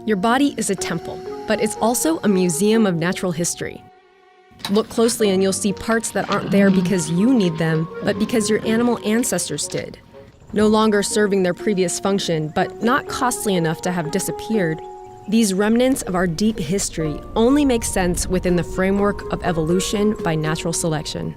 Your body is a temple, but it's also a museum of natural history. Look closely and you'll see parts that aren't there because you need them, but because your animal ancestors did. No longer serving their previous function, but not costly enough to have disappeared. These remnants of our deep history only make sense within the framework of evolution by natural selection.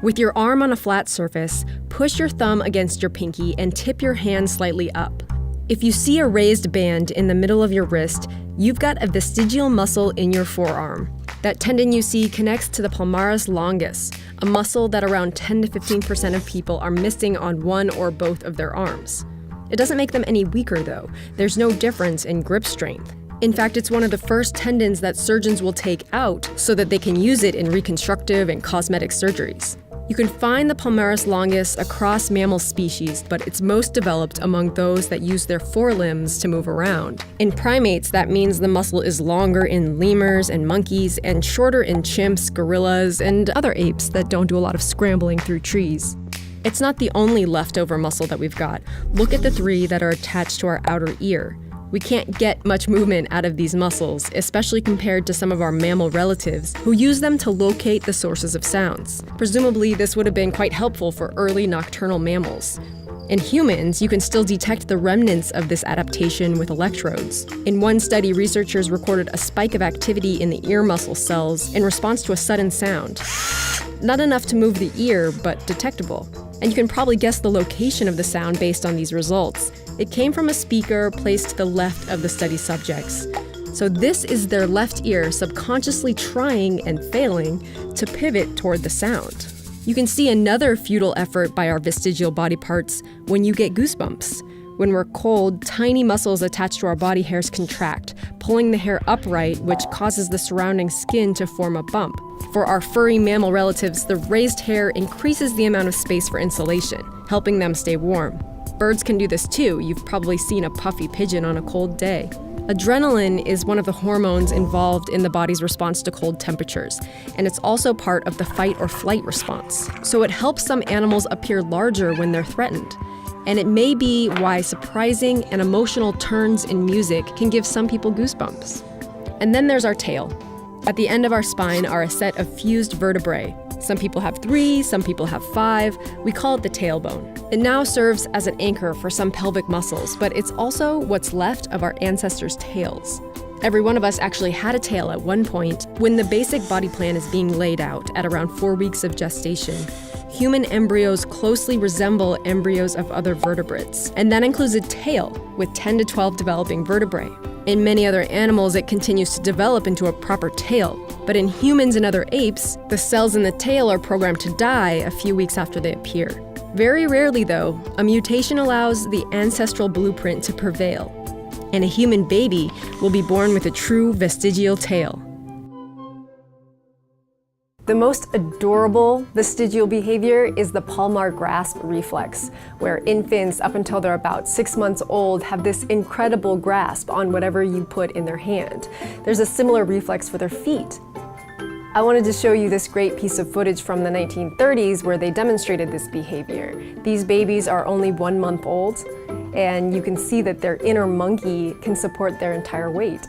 With your arm on a flat surface, push your thumb against your pinky and tip your hand slightly up. If you see a raised band in the middle of your wrist, you've got a vestigial muscle in your forearm. That tendon you see connects to the palmaris longus, a muscle that around 10 to 15% of people are missing on one or both of their arms. It doesn't make them any weaker though. There's no difference in grip strength. In fact, it's one of the first tendons that surgeons will take out so that they can use it in reconstructive and cosmetic surgeries. You can find the palmaris longus across mammal species, but it's most developed among those that use their forelimbs to move around. In primates, that means the muscle is longer in lemurs and monkeys and shorter in chimps, gorillas, and other apes that don't do a lot of scrambling through trees. It's not the only leftover muscle that we've got. Look at the three that are attached to our outer ear. We can't get much movement out of these muscles, especially compared to some of our mammal relatives who use them to locate the sources of sounds. Presumably, this would have been quite helpful for early nocturnal mammals. In humans, you can still detect the remnants of this adaptation with electrodes. In one study, researchers recorded a spike of activity in the ear muscle cells in response to a sudden sound. Not enough to move the ear, but detectable. And you can probably guess the location of the sound based on these results. It came from a speaker placed to the left of the study subjects. So this is their left ear subconsciously trying and failing to pivot toward the sound. You can see another futile effort by our vestigial body parts when you get goosebumps. When we're cold, tiny muscles attached to our body hairs contract, pulling the hair upright, which causes the surrounding skin to form a bump. For our furry mammal relatives, the raised hair increases the amount of space for insulation, helping them stay warm. Birds can do this too. You've probably seen a puffy pigeon on a cold day. Adrenaline is one of the hormones involved in the body's response to cold temperatures, and it's also part of the fight or flight response. So it helps some animals appear larger when they're threatened. And it may be why surprising and emotional turns in music can give some people goosebumps. And then there's our tail. At the end of our spine are a set of fused vertebrae. Some people have 3, some people have 5. We call it the tailbone. It now serves as an anchor for some pelvic muscles, but it's also what's left of our ancestors' tails. Every one of us actually had a tail at one point when the basic body plan is being laid out at around 4 weeks of gestation. Human embryos closely resemble embryos of other vertebrates, and that includes a tail with 10 to 12 developing vertebrae. In many other animals, it continues to develop into a proper tail, but in humans and other apes, the cells in the tail are programmed to die a few weeks after they appear. Very rarely, though, a mutation allows the ancestral blueprint to prevail, and a human baby will be born with a true vestigial tail. The most adorable vestigial behavior is the palmar grasp reflex, where infants up until they're about 6 months old have this incredible grasp on whatever you put in their hand. There's a similar reflex for their feet. I wanted to show you this great piece of footage from the 1930s where they demonstrated this behavior. These babies are only 1 month old, and you can see that their inner monkey can support their entire weight.